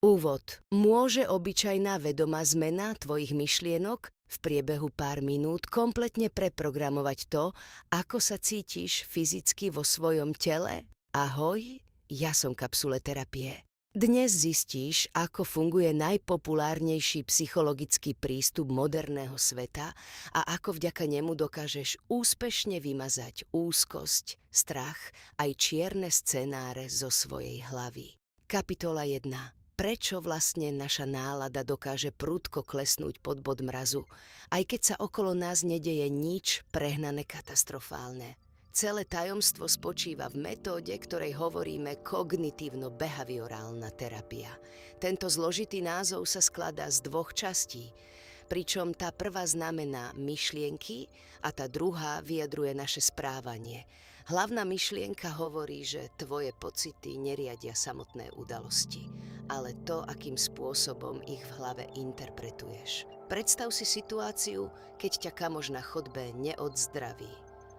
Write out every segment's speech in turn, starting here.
Úvod. Môže obyčajná vedomá zmena tvojich myšlienok v priebehu pár minút kompletne preprogramovať to, ako sa cítiš fyzicky vo svojom tele? Ahoj, ja som Kapsule terapie. Dnes zistíš, ako funguje najpopulárnejší psychologický prístup moderného sveta a ako vďaka nemu dokážeš úspešne vymazať úzkosť, strach aj čierne scenáre zo svojej hlavy. Kapitola 1. Prečo vlastne naša nálada dokáže prudko klesnúť pod bod mrazu, aj keď sa okolo nás nedeje nič prehnané katastrofálne. Celé tajomstvo spočíva v metóde, ktorej hovoríme kognitívno-behaviorálna terapia. Tento zložitý názov sa skladá z dvoch častí, pričom tá prvá znamená myšlienky a tá druhá vyjadruje naše správanie. Hlavná myšlienka hovorí, že tvoje pocity neriadia samotné udalosti, ale to, akým spôsobom ich v hlave interpretuješ. Predstav si situáciu, keď ťa kamoš na chodbe neodzdraví.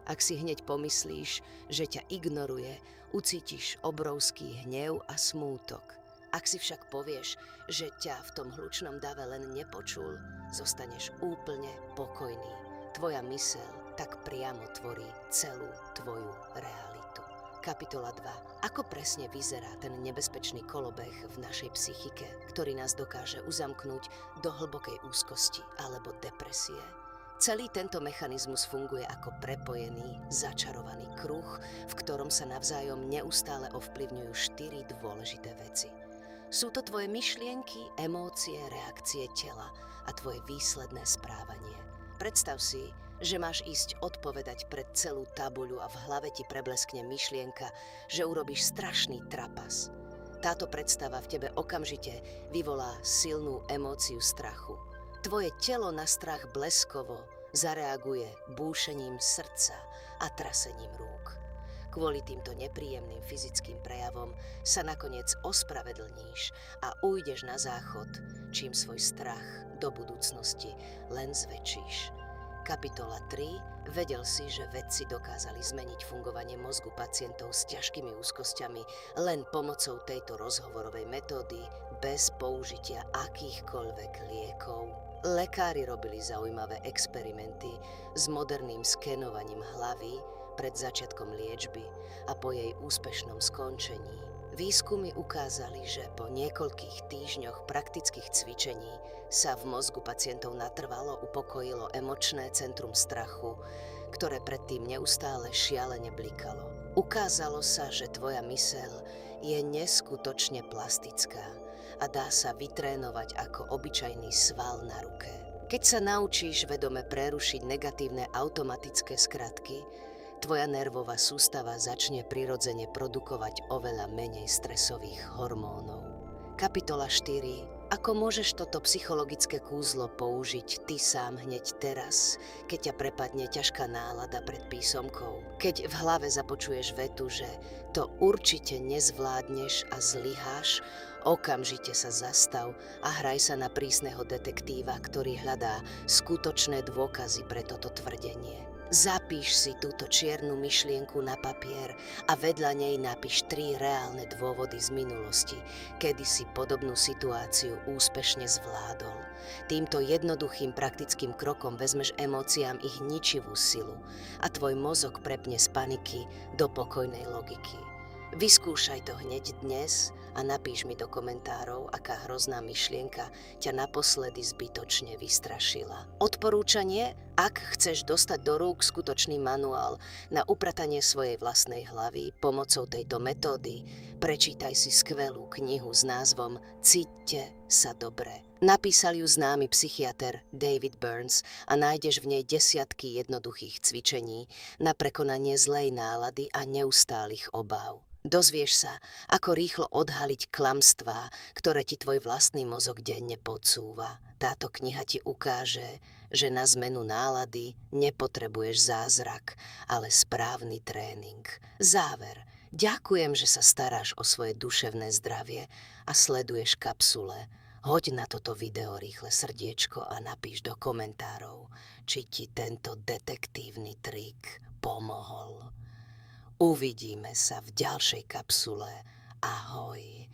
Ak si hneď pomyslíš, že ťa ignoruje, ucítiš obrovský hnev a smútok. Ak si však povieš, že ťa v tom hlučnom dave len nepočul, zostaneš úplne pokojný. Tvoja myseľ tak priamo tvorí celú tvoju realitu. Kapitola 2. Ako presne vyzerá ten nebezpečný kolobeh v našej psychike, ktorý nás dokáže uzamknúť do hlbokej úzkosti alebo depresie? Celý tento mechanizmus funguje ako prepojený, začarovaný kruh, v ktorom sa navzájom neustále ovplyvňujú 4 dôležité veci. Sú to tvoje myšlienky, emócie, reakcie tela a tvoje výsledné správanie. Predstav si, že máš ísť odpovedať pred celú tabuľu a v hlave ti prebleskne myšlienka, že urobíš strašný trapas. Táto predstava v tebe okamžite vyvolá silnú emóciu strachu. Tvoje telo na strach bleskovo zareaguje búšením srdca a trasením rúk. Kvôli týmto nepríjemným fyzickým prejavom sa nakoniec ospravedlníš a ujdeš na záchod, čím svoj strach do budúcnosti len zväčšíš. Kapitola 3. Vedel si, že vedci dokázali zmeniť fungovanie mozgu pacientov s ťažkými úzkosťami len pomocou tejto rozhovorovej metódy bez použitia akýchkoľvek liekov? Lekári robili zaujímavé experimenty s moderným skenovaním hlavy pred začiatkom liečby a po jej úspešnom skončení. Výskumy ukázali, že po niekoľkých týždňoch praktických cvičení sa v mozgu pacientov natrvalo upokojilo emočné centrum strachu, ktoré predtým neustále šialene blikalo. Ukázalo sa, že tvoja myseľ je neskutočne plastická a dá sa vytrénovať ako obyčajný sval na ruke. Keď sa naučíš vedome prerušiť negatívne automatické skratky, tvoja nervová sústava začne prirodzene produkovať oveľa menej stresových hormónov. Kapitola 4. Ako môžeš toto psychologické kúzlo použiť ty sám hneď teraz, keď ťa prepadne ťažká nálada pred písomkou? Keď v hlave započuješ vetu, že to určite nezvládneš a zlyháš, okamžite sa zastav a hraj sa na prísneho detektíva, ktorý hľadá skutočné dôkazy pre toto tvrdenie. Zapíš si túto čiernu myšlienku na papier a vedľa nej napíš 3 reálne dôvody z minulosti, kedy si podobnú situáciu úspešne zvládol. Týmto jednoduchým praktickým krokom vezmeš emóciám ich ničivú silu a tvoj mozog prepne z paniky do pokojnej logiky. Vyskúšaj to hneď dnes a napíš mi do komentárov, aká hrozná myšlienka ťa naposledy zbytočne vystrašila. Odporúčanie: ak chceš dostať do rúk skutočný manuál na upratanie svojej vlastnej hlavy pomocou tejto metódy, prečítaj si skvelú knihu s názvom Cíťte sa dobre. Napísal ju známy psychiater David Burns a nájdeš v nej desiatky jednoduchých cvičení na prekonanie zlej nálady a neustálych obáv. Dozvieš sa, ako rýchlo odhaliť klamstvá, ktoré ti tvoj vlastný mozog denne podsúva. Táto kniha ti ukáže, že na zmenu nálady nepotrebuješ zázrak, ale správny tréning. Záver. Ďakujem, že sa staráš o svoje duševné zdravie a sleduješ kapsule. Hoď na toto video rýchle srdiečko a napíš do komentárov, či ti tento detektívny trik pomohol. Uvidíme sa v ďalšej kapsule. Ahoj.